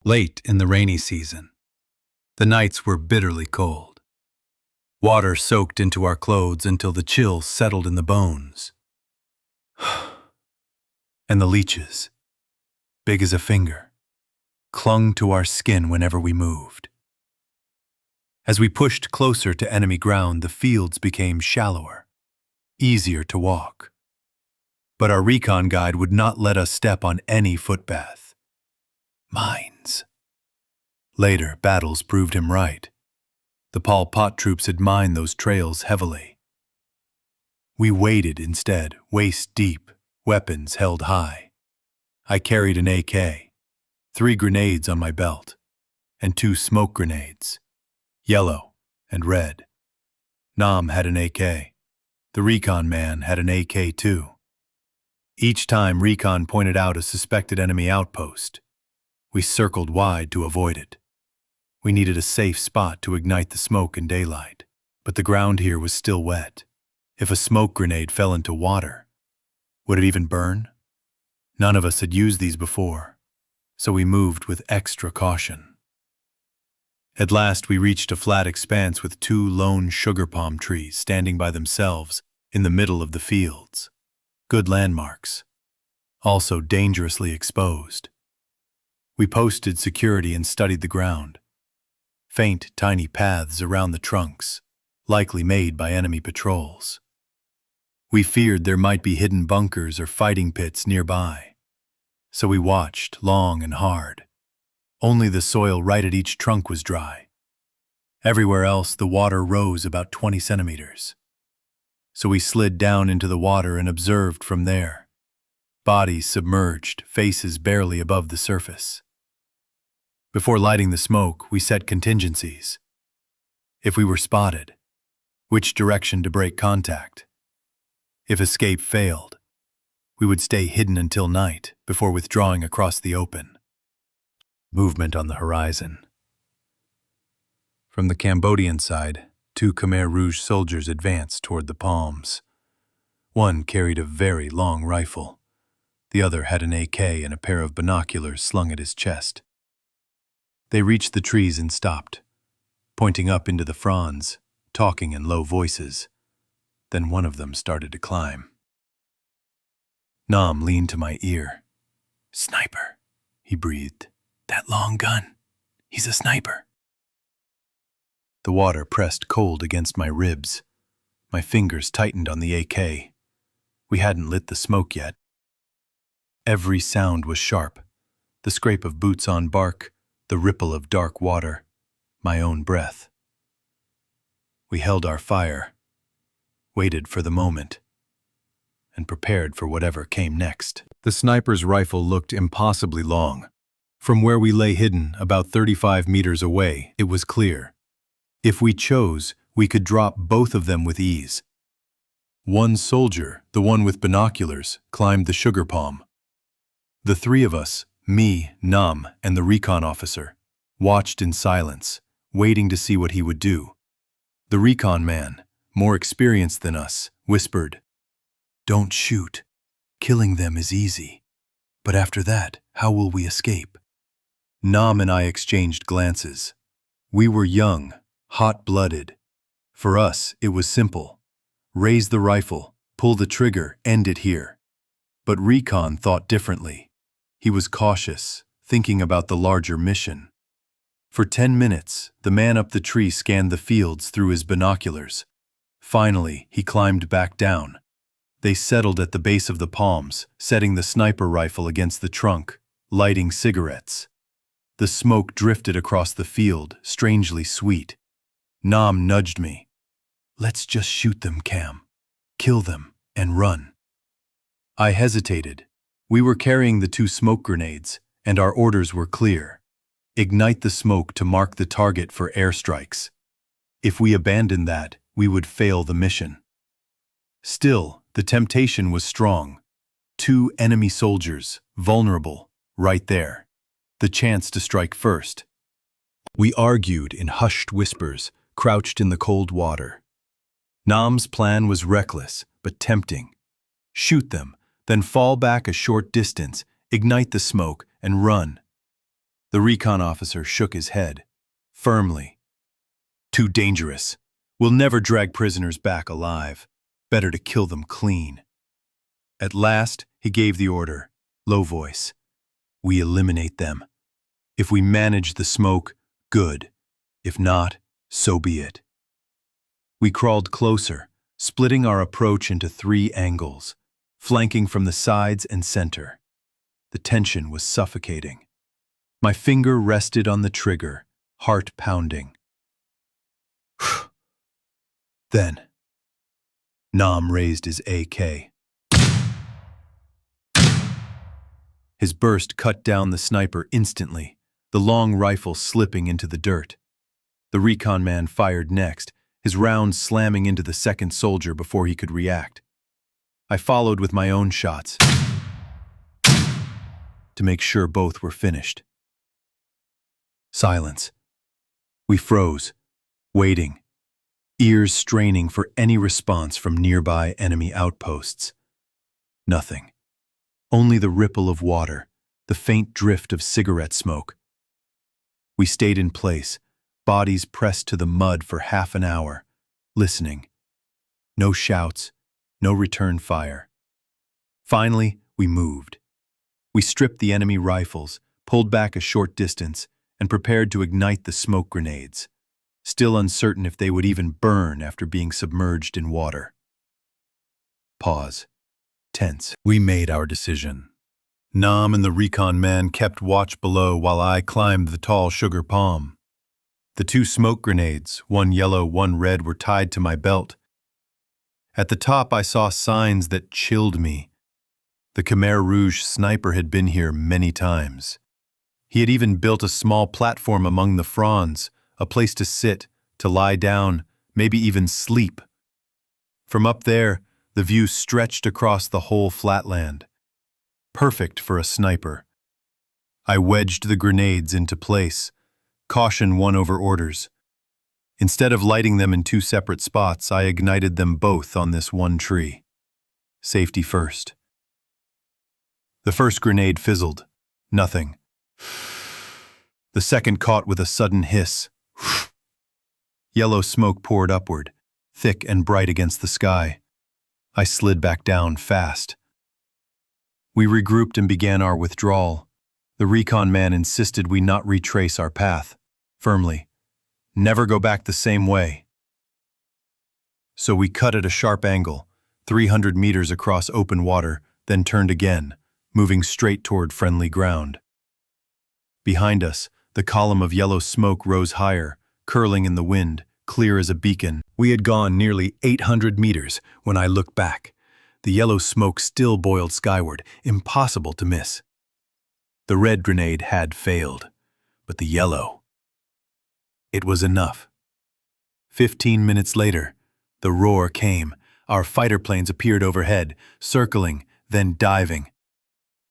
Late in the rainy season, the nights were bitterly cold. Water soaked into our clothes until the chill settled in the bones. And the leeches, big as a finger, clung to our skin whenever we moved. As we pushed closer to enemy ground, the fields became shallower, easier to walk. But our recon guide would not let us step on any footpath. Mines. Later, battles proved him right. The Pol Pot troops had mined those trails heavily. We waded instead, waist deep, weapons held high. I carried an AK, 3 grenades on my belt, and 2 smoke grenades, yellow and red. Nam had an AK. The recon man had an AK too. Each time recon pointed out a suspected enemy outpost, we circled wide to avoid it. We needed a safe spot to ignite the smoke in daylight, but the ground here was still wet. If a smoke grenade fell into water, would it even burn? None of us had used these before, so we moved with extra caution. At last we reached a flat expanse with 2 lone sugar palm trees standing by themselves in the middle of the fields. Good landmarks, also dangerously exposed. We posted security and studied the ground. Faint, tiny paths around the trunks, likely made by enemy patrols. We feared there might be hidden bunkers or fighting pits nearby, so we watched long and hard. Only the soil right at each trunk was dry. Everywhere else, the water rose about 20 centimeters. So we slid down into the water and observed from there. Bodies submerged, faces barely above the surface. Before lighting the smoke, we set contingencies. If we were spotted, which direction to break contact. If escape failed, we would stay hidden until night before withdrawing across the open. Movement on the horizon. From the Cambodian side, 2 Khmer Rouge soldiers advanced toward the palms. One carried a very long rifle. The other had an AK and a pair of binoculars slung at his chest. They reached the trees and stopped, pointing up into the fronds, talking in low voices. Then one of them started to climb. Nam leaned to my ear. "Sniper," he breathed. "That long gun. He's a sniper." The water pressed cold against my ribs. My fingers tightened on the AK. We hadn't lit the smoke yet. Every sound was sharp. The scrape of boots on bark, the ripple of dark water, my own breath. We held our fire, waited for the moment, and prepared for whatever came next. The sniper's rifle looked impossibly long. From where we lay hidden, about 35 meters away, it was clear. If we chose, we could drop both of them with ease. One soldier, the one with binoculars, climbed the sugar palm. The 3 of us, me, Nam, and the recon officer, watched in silence, waiting to see what he would do. The recon man, more experienced than us, whispered, "Don't shoot. Killing them is easy. But after that, how will we escape?" Nam and I exchanged glances. We were young, hot-blooded. For us, it was simple. Raise the rifle, pull the trigger, end it here. But Recon thought differently. He was cautious, thinking about the larger mission. For 10 minutes, the man up the tree scanned the fields through his binoculars. Finally, he climbed back down. They settled at the base of the palms, setting the sniper rifle against the trunk, lighting cigarettes. The smoke drifted across the field, strangely sweet. Nam nudged me. "Let's just shoot them, Cam. Kill them and run." I hesitated. We were carrying the 2 smoke grenades, and our orders were clear. Ignite the smoke to mark the target for airstrikes. If we abandoned that, we would fail the mission. Still, the temptation was strong. 2 enemy soldiers, vulnerable, right there. The chance to strike first. We argued in hushed whispers, crouched in the cold water. Nam's plan was reckless, but tempting. Shoot them, then fall back a short distance, ignite the smoke, and run. The recon officer shook his head, firmly. Too dangerous. We'll never drag prisoners back alive. Better to kill them clean. At last, he gave the order, low voice. We eliminate them. If we manage the smoke, good. If not, so be it. We crawled closer, splitting our approach into 3 angles, flanking from the sides and center. The tension was suffocating. My finger rested on the trigger, heart pounding. Then, Nam raised his AK. His burst cut down the sniper instantly, the long rifle slipping into the dirt. The recon man fired next, his round slamming into the second soldier before he could react. I followed with my own shots to make sure both were finished. Silence. We froze, waiting, ears straining for any response from nearby enemy outposts. Nothing. Only the ripple of water, the faint drift of cigarette smoke. We stayed in place, bodies pressed to the mud for half an hour, listening. No shouts, no return fire. Finally, we moved. We stripped the enemy rifles, pulled back a short distance, and prepared to ignite the smoke grenades, still uncertain if they would even burn after being submerged in water. Pause. Tense. We made our decision. Nam and the recon man kept watch below while I climbed the tall sugar palm. The 2 smoke grenades, one yellow, one red, were tied to my belt. At the top I saw signs that chilled me. The Khmer Rouge sniper had been here many times. He had even built a small platform among the fronds, a place to sit, to lie down, maybe even sleep. From up there, the view stretched across the whole flatland. Perfect for a sniper. I wedged the grenades into place. Caution won over orders. Instead of lighting them in 2 separate spots, I ignited them both on this one tree. Safety first. The first grenade fizzled. Nothing. The second caught with a sudden hiss. Yellow smoke poured upward, thick and bright against the sky. I slid back down fast. We regrouped and began our withdrawal. The recon man insisted we not retrace our path, firmly. Never go back the same way. So we cut at a sharp angle, 300 meters across open water, then turned again, moving straight toward friendly ground. Behind us, the column of yellow smoke rose higher, curling in the wind, clear as a beacon. We had gone nearly 800 meters when I looked back. The yellow smoke still boiled skyward, impossible to miss. The red grenade had failed, but the yellow. It was enough. 15 minutes later, the roar came. Our fighter planes appeared overhead, circling, then diving.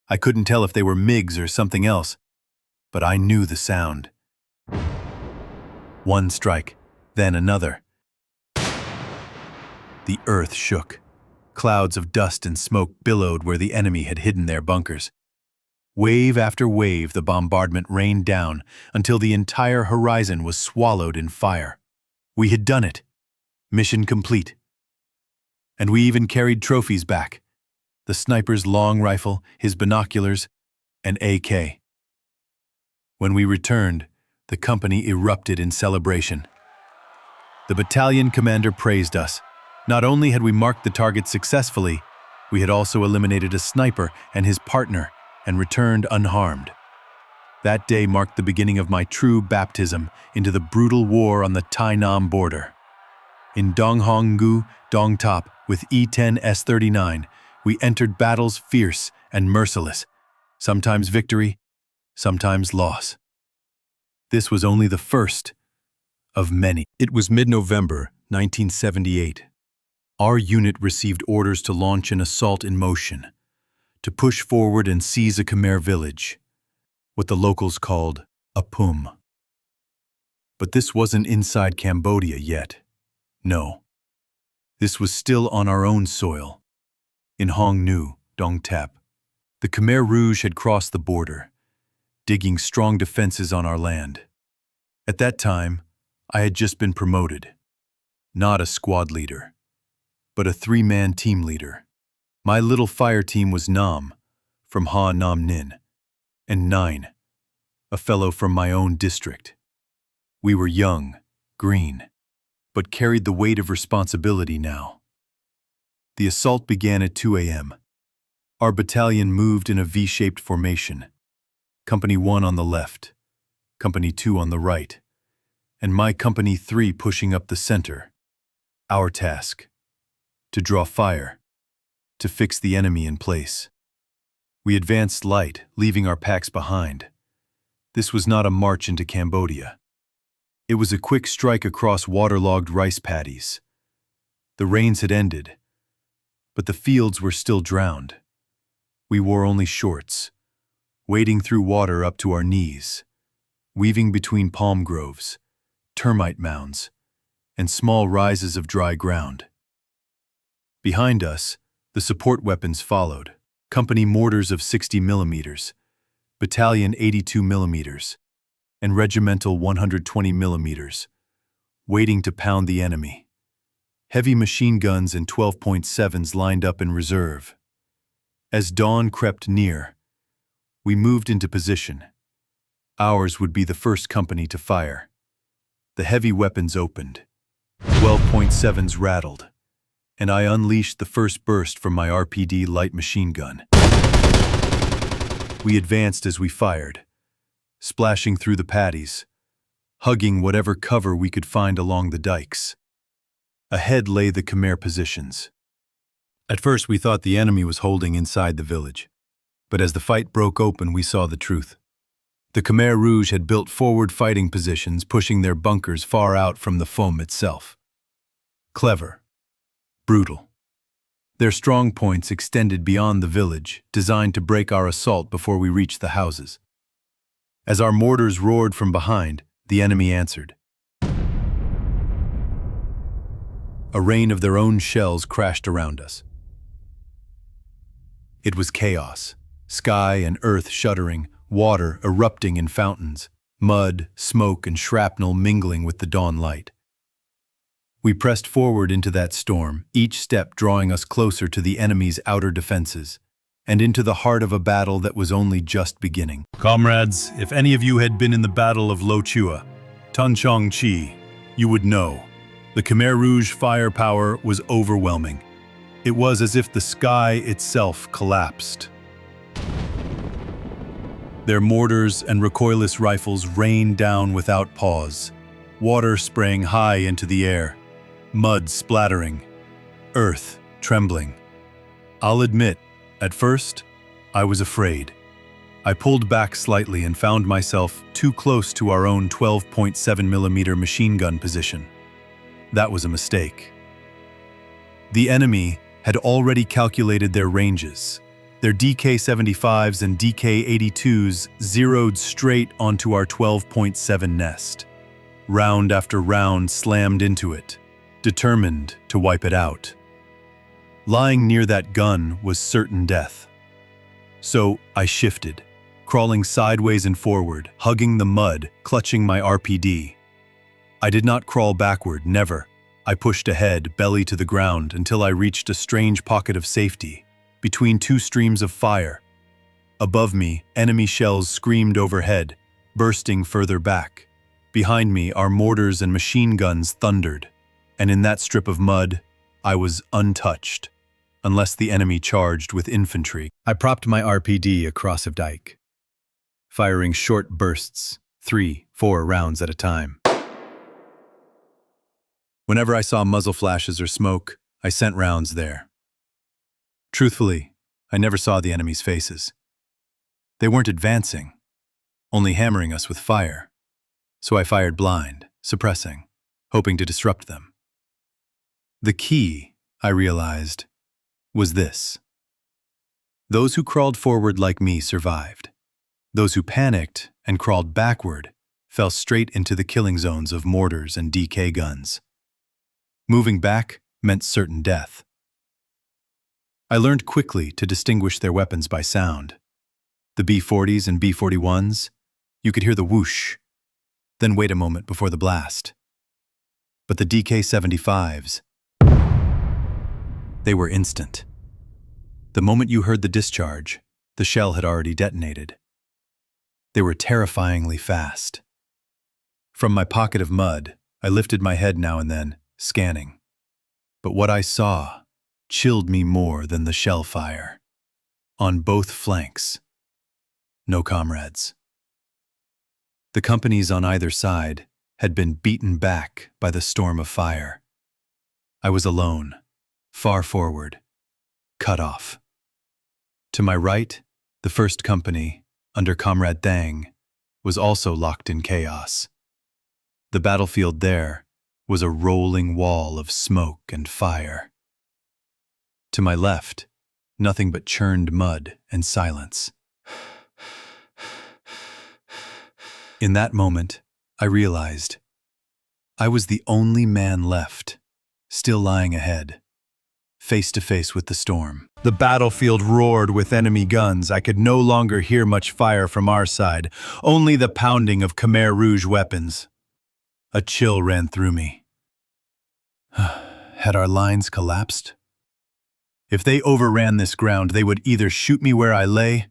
I couldn't tell if they were MiGs or something else, but I knew the sound. One strike, then another. The earth shook. Clouds of dust and smoke billowed where the enemy had hidden their bunkers. Wave after wave, the bombardment rained down until the entire horizon was swallowed in fire. We had done it. Mission complete. And we even carried trophies back. The sniper's long rifle, his binoculars, and AK. When we returned, the company erupted in celebration. The battalion commander praised us. Not only had we marked the target successfully, we had also eliminated a sniper and his partner and returned unharmed. That day marked the beginning of my true baptism into the brutal war on the Tai-Nam border. In Dong Hong Gu, Dong Top, with E-10 S-39, we entered battles fierce and merciless, sometimes victory, sometimes loss. This was only the first of many. It was mid-November 1978. Our unit received orders to launch an assault in motion, to push forward and seize a Khmer village, what the locals called a Pum. But this wasn't inside Cambodia yet. No. This was still on our own soil, in Hong Nu, Dong Tap. The Khmer Rouge had crossed the border. digging strong defenses on our land. At that time, I had just been promoted. Not a squad leader, but a three-man team leader. My little fire team was Nam, from Ha Nam Nin, and Nine, a fellow from my own district. We were young, green, but carried the weight of responsibility now. The assault began at 2 a.m. Our battalion moved in a V-shaped formation. Company 1 on the left, Company 2 on the right, and my Company 3 pushing up the center. Our task: to draw fire, to fix the enemy in place. We advanced light, leaving our packs behind. This was not a march into Cambodia. It was a quick strike across waterlogged rice paddies. The rains had ended, but the fields were still drowned. We wore only shorts, wading through water up to our knees, weaving between palm groves, termite mounds, and small rises of dry ground. Behind us, the support weapons followed: company mortars of 60 millimeters, battalion 82 millimeters, and regimental 120 millimeters, waiting to pound the enemy. Heavy machine guns and 12.7s lined up in reserve. As dawn crept near, we moved into position. Ours would be the first company to fire. The heavy weapons opened. 12.7s rattled, and I unleashed the first burst from my RPD light machine gun. We advanced as we fired, splashing through the paddies, hugging whatever cover we could find along the dikes. Ahead lay the Khmer positions. At first we thought the enemy was holding inside the village, but as the fight broke open we saw the truth. The Khmer Rouge had built forward fighting positions, pushing their bunkers far out from the foam itself. Clever, brutal. Their strong points extended beyond the village, designed to break our assault before we reached the houses. As our mortars roared from behind, the enemy answered. A rain of their own shells crashed around us. It was chaos, sky and earth shuddering, water erupting in fountains, mud, smoke, and shrapnel mingling with the dawn light. We pressed forward into that storm, each step drawing us closer to the enemy's outer defenses, and into the heart of a battle that was only just beginning. Comrades, if any of you had been in the Battle of Lo Chua, Cong Chi, you would know. The Khmer Rouge firepower was overwhelming. It was as if the sky itself collapsed. Their mortars and recoilless rifles rained down without pause, water spraying high into the air, mud splattering, earth trembling. I'll admit, at first, I was afraid. I pulled back slightly and found myself too close to our own 12.7mm machine gun position. That was a mistake. The enemy had already calculated their ranges. Their DK-75s and DK-82s zeroed straight onto our 12.7 nest. Round after round slammed into it, determined to wipe it out. Lying near that gun was certain death. So I shifted, crawling sideways and forward, hugging the mud, clutching my RPD. I did not crawl backward, never. I pushed ahead, belly to the ground, until I reached a strange pocket of safety, between two streams of fire. Above me, enemy shells screamed overhead, bursting further back. Behind me, our mortars and machine guns thundered, and in that strip of mud, I was untouched, unless the enemy charged with infantry. I propped my RPD across a dike, firing short bursts, 3-4 rounds at a time. Whenever I saw muzzle flashes or smoke, I sent rounds there. Truthfully, I never saw the enemy's faces. They weren't advancing, only hammering us with fire. So I fired blind, suppressing, hoping to disrupt them. The key, I realized, was this. Those who crawled forward like me survived. Those who panicked and crawled backward fell straight into the killing zones of mortars and DK guns. Moving back meant certain death. I learned quickly to distinguish their weapons by sound. The B-40s and B-41s, You could hear the whoosh, then wait a moment before the blast. But the DK-75s, they were instant. The moment you heard the discharge, the shell had already detonated. They were terrifyingly fast. From my pocket of mud, I lifted my head now and then, scanning. But what I saw chilled me more than the shell fire. On both flanks, no comrades. The companies on either side had been beaten back by the storm of fire. I was alone, far forward, cut off. To my right, the first company, under Comrade Thang, was also locked in chaos. The battlefield there was a rolling wall of smoke and fire. To my left, nothing but churned mud and silence. In that moment, I realized I was the only man left, still lying ahead, face to face with the storm. The battlefield roared with enemy guns. I could no longer hear much fire from our side, only the pounding of Khmer Rouge weapons. A chill ran through me. Had our lines collapsed? If they overran this ground, they would either shoot me where I lay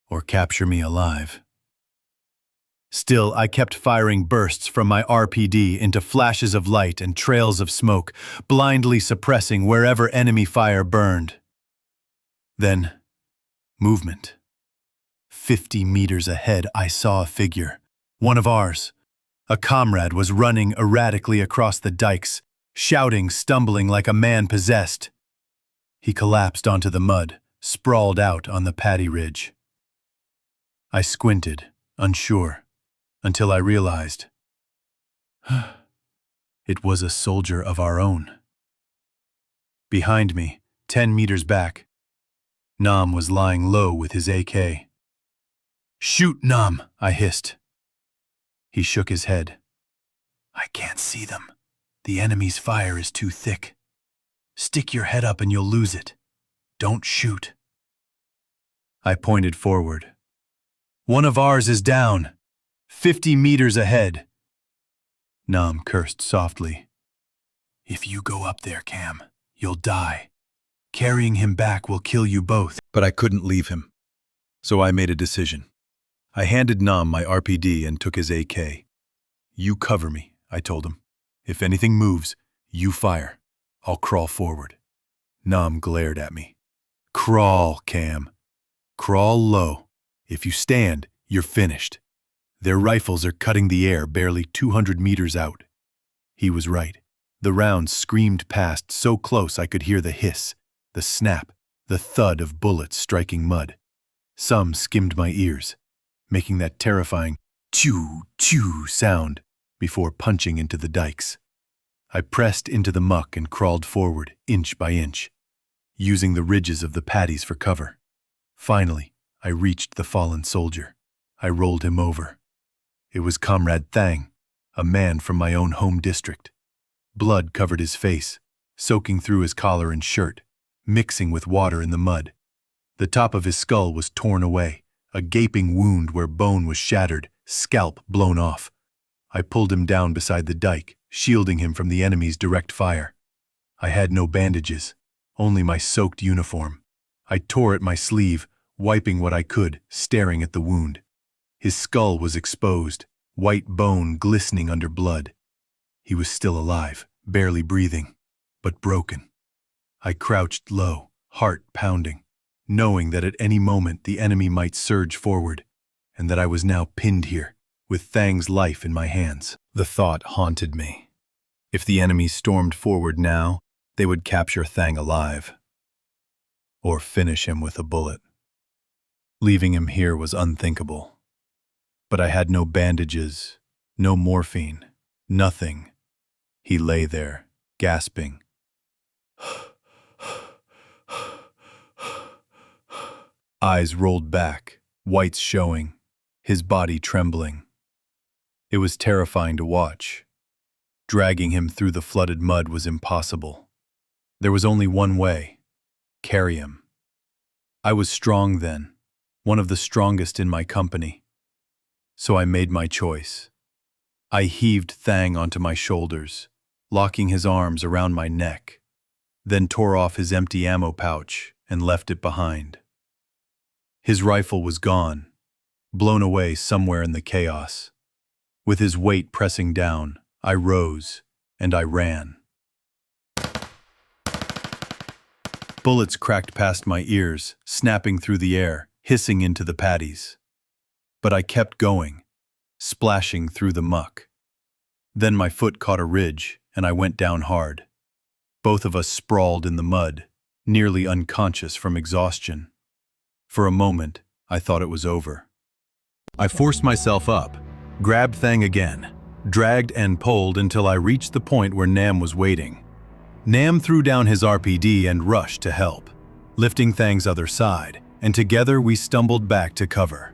or capture me alive. Still, I kept firing bursts from my RPD into flashes of light and trails of smoke, blindly suppressing wherever enemy fire burned. Then, movement. 50 meters ahead, I saw a figure, one of ours. A comrade was running erratically across the dikes, shouting, stumbling like a man possessed. He collapsed onto the mud, sprawled out on the paddy ridge. I squinted, unsure, until I realized it was a soldier of our own. Behind me, 10 meters back, Nam was lying low with his AK. "Shoot, Nam," I hissed. He shook his head. "I can't see them. The enemy's fire is too thick. Stick your head up and you'll lose it. Don't shoot." I pointed forward. "One of ours is down. 50 meters ahead." Nam cursed softly. "If you go up there, Cam, you'll die. Carrying him back will kill you both." But I couldn't leave him. So I made a decision. I handed Nam my RPD and took his AK. "You cover me," I told him. "If anything moves, you fire. I'll crawl forward." Nam glared at me. "Crawl, Cam. Crawl low. If you stand, you're finished. Their rifles are cutting the air barely 200 meters out." He was right. The rounds screamed past so close I could hear the hiss, the snap, the thud of bullets striking mud. Some skimmed my ears, making that terrifying chew-chew sound before punching into the dikes. I pressed into the muck and crawled forward, inch by inch, using the ridges of the paddies for cover. Finally, I reached the fallen soldier. I rolled him over. It was Comrade Thang, a man from my own home district. Blood covered his face, soaking through his collar and shirt, mixing with water in the mud. The top of his skull was torn away, a gaping wound where bone was shattered, scalp blown off. I pulled him down beside the dike, shielding him from the enemy's direct fire. I had no bandages, only my soaked uniform. I tore at my sleeve, wiping what I could, staring at the wound. His skull was exposed, white bone glistening under blood. He was still alive, barely breathing, but broken. I crouched low, heart pounding, knowing that at any moment the enemy might surge forward, and that I was now pinned here, with Thang's life in my hands. The thought haunted me. If the enemy stormed forward now, they would capture Thang alive, or finish him with a bullet. Leaving him here was unthinkable. But I had no bandages, no morphine, nothing. He lay there, gasping. Eyes rolled back, whites showing, his body trembling. It was terrifying to watch. Dragging him through the flooded mud was impossible. There was only one way: carry him. I was strong then, one of the strongest in my company. So I made my choice. I heaved Thang onto my shoulders, locking his arms around my neck, then tore off his empty ammo pouch and left it behind. His rifle was gone, blown away somewhere in the chaos. With his weight pressing down, I rose and I ran. Bullets cracked past my ears, snapping through the air, hissing into the paddies. But I kept going, splashing through the muck. Then my foot caught a ridge, and I went down hard. Both of us sprawled in the mud, nearly unconscious from exhaustion. For a moment, I thought it was over. I forced myself up, grabbed Thang again, dragged and pulled until I reached the point where Nam was waiting. Nam threw down his RPD and rushed to help, lifting Thang's other side, and together we stumbled back to cover.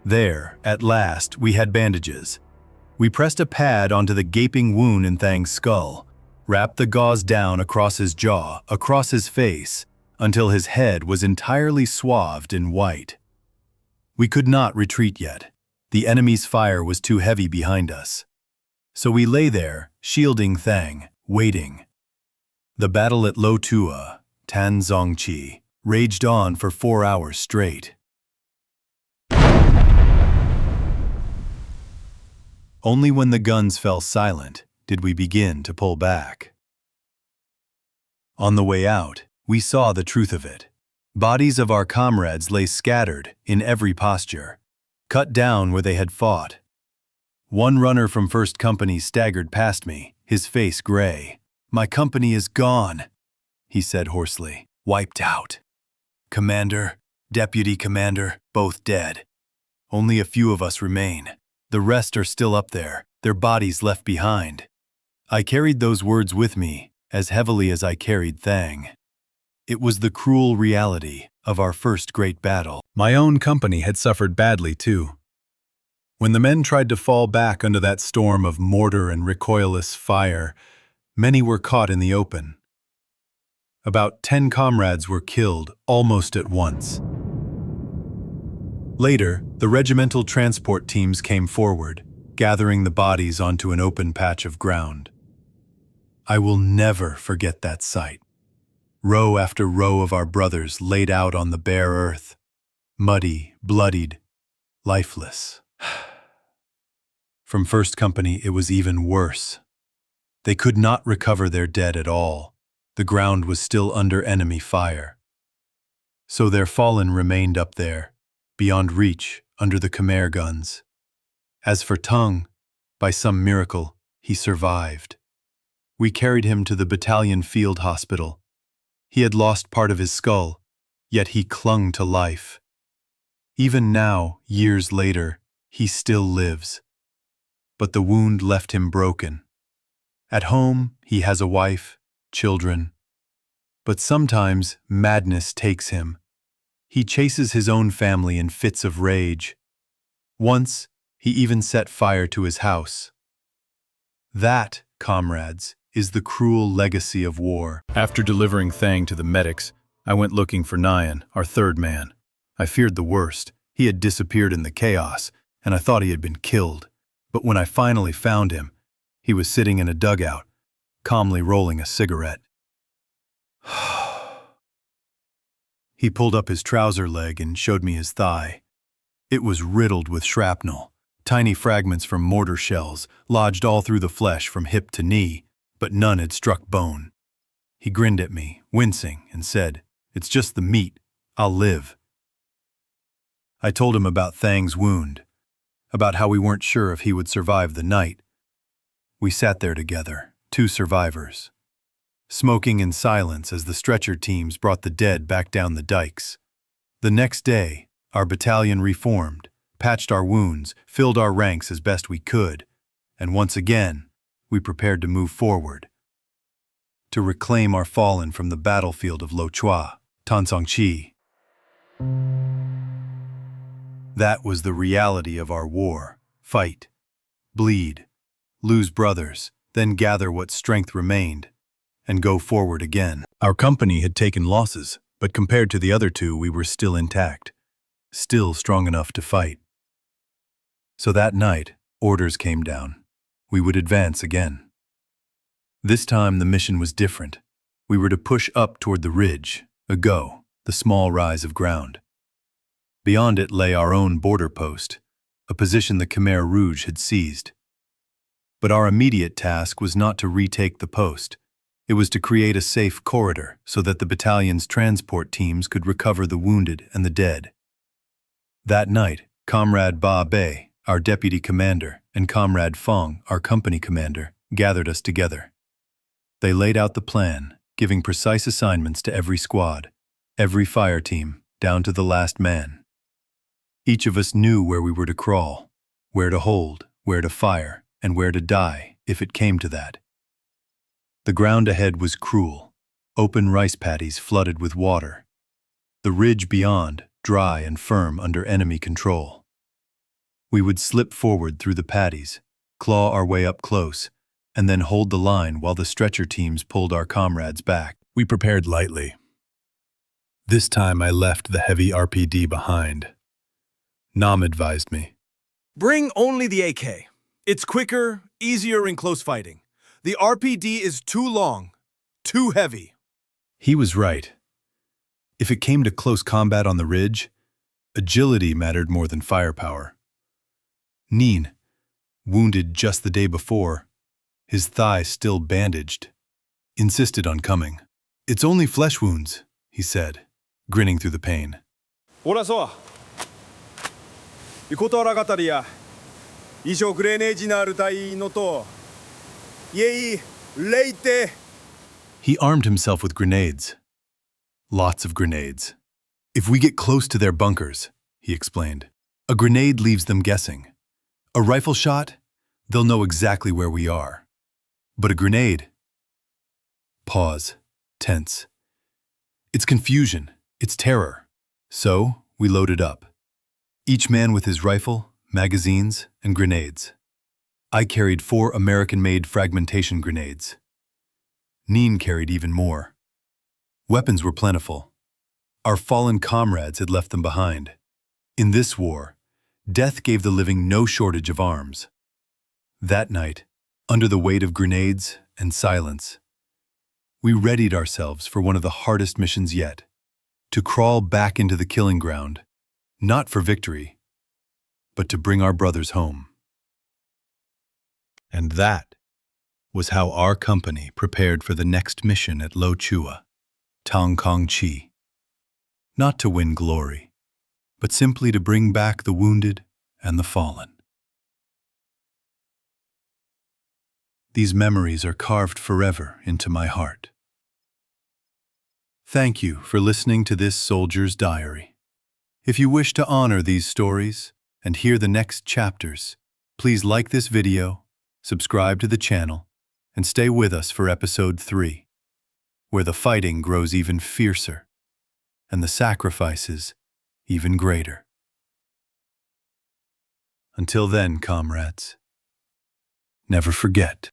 There, at last, we had bandages. We pressed a pad onto the gaping wound in Thang's skull, wrapped the gauze down across his jaw, across his face, until his head was entirely swathed in white. We could not retreat yet. The enemy's fire was too heavy behind us. So we lay there, shielding Thang, waiting. The battle at Lo Chua, Cong Chi, raged on for 4 hours straight. Only when the guns fell silent did we begin to pull back. On the way out, we saw the truth of it. Bodies of our comrades lay scattered in every posture, cut down where they had fought. One runner from First Company staggered past me, his face gray. "My company is gone," he said hoarsely. "Wiped out. Commander, deputy commander, both dead. Only a few of us remain. The rest are still up there, their bodies left behind." I carried those words with me as heavily as I carried Thang. It was the cruel reality of our first great battle. My own company had suffered badly too. When the men tried to fall back under that storm of mortar and recoilless fire, many were caught in the open. About 10 comrades were killed almost at once. Later, the regimental transport teams came forward, gathering the bodies onto an open patch of ground. I will never forget that sight. Row after row of our brothers laid out on the bare earth, muddy, bloodied, lifeless. From First Company, it was even worse. They could not recover their dead at all. The ground was still under enemy fire. So their fallen remained up there, beyond reach, under the Khmer guns. As for Tung, by some miracle, he survived. We carried him to the battalion field hospital. He had lost part of his skull, yet he clung to life. Even now, years later, he still lives. But the wound left him broken. At home, he has a wife, children. But sometimes madness takes him. He chases his own family in fits of rage. Once, he even set fire to his house. That, comrades, is the cruel legacy of war. After delivering Thang to the medics, I went looking for Nyan, our third man. I feared the worst. He had disappeared in the chaos, and I thought he had been killed. But when I finally found him, he was sitting in a dugout, calmly rolling a cigarette. He pulled up his trouser leg and showed me his thigh. It was riddled with shrapnel, tiny fragments from mortar shells, lodged all through the flesh from hip to knee, but none had struck bone. He grinned at me, wincing, and said, "It's just the meat. I'll live." I told him about Thang's wound, about how we weren't sure if he would survive the night. We sat there together, 2 survivors, smoking in silence as the stretcher teams brought the dead back down the dikes. The next day, our battalion reformed, patched our wounds, filled our ranks as best we could, and once again, we prepared to move forward, to reclaim our fallen from the battlefield of Lo Chua, Cong Chi. That was the reality of our war. Fight, bleed, lose brothers, then gather what strength remained, and go forward again. Our company had taken losses, but compared to the other 2, we were still intact, still strong enough to fight. So that night, orders came down. We would advance again. This time the mission was different. We were to push up toward the ridge, the small rise of ground. Beyond it lay our own border post, a position the Khmer Rouge had seized. But our immediate task was not to retake the post. It was to create a safe corridor so that the battalion's transport teams could recover the wounded and the dead. That night, Comrade Ba Bei, our deputy commander, and Comrade Fong, our company commander, gathered us together. They laid out the plan, giving precise assignments to every squad, every fire team, down to the last man. Each of us knew where we were to crawl, where to hold, where to fire, and where to die, if it came to that. The ground ahead was cruel, open rice paddies flooded with water. The ridge beyond, dry and firm under enemy control. We would slip forward through the paddies, claw our way up close, and then hold the line while the stretcher teams pulled our comrades back. We prepared lightly. This time I left the heavy RPD behind. Nam advised me. Bring only the AK. It's quicker, easier in close fighting. The RPD is too long, too heavy. He was right. If it came to close combat on the ridge, agility mattered more than firepower. Neen, wounded just the day before, his thigh still bandaged, insisted on coming. "It's only flesh wounds," he said, grinning through the pain. Ora so. Ikotora gataria. Isho grenade na rutai no to. Yei leite. He armed himself with grenades. Lots of grenades. "If we get close to their bunkers," he explained, "a grenade leaves them guessing. A rifle shot, they'll know exactly where we are. But a grenade..." Pause. Tense. It's confusion. It's terror. So, we loaded up. Each man with his rifle, magazines, and grenades. I carried 4 American-made fragmentation grenades. Neen carried even more. Weapons were plentiful. Our fallen comrades had left them behind. In this war, death gave the living no shortage of arms. That night, under the weight of grenades and silence, we readied ourselves for one of the hardest missions yet, to crawl back into the killing ground, not for victory, but to bring our brothers home. And that was how our company prepared for the next mission at Lo Chua, Cong Chi. Not to win glory, but simply to bring back the wounded and the fallen. These memories are carved forever into my heart. Thank you for listening to this soldier's diary. If you wish to honor these stories and hear the next chapters, please like this video, subscribe to the channel, and stay with us for episode 3, where the fighting grows even fiercer and the sacrifices even greater. Until then, comrades, never forget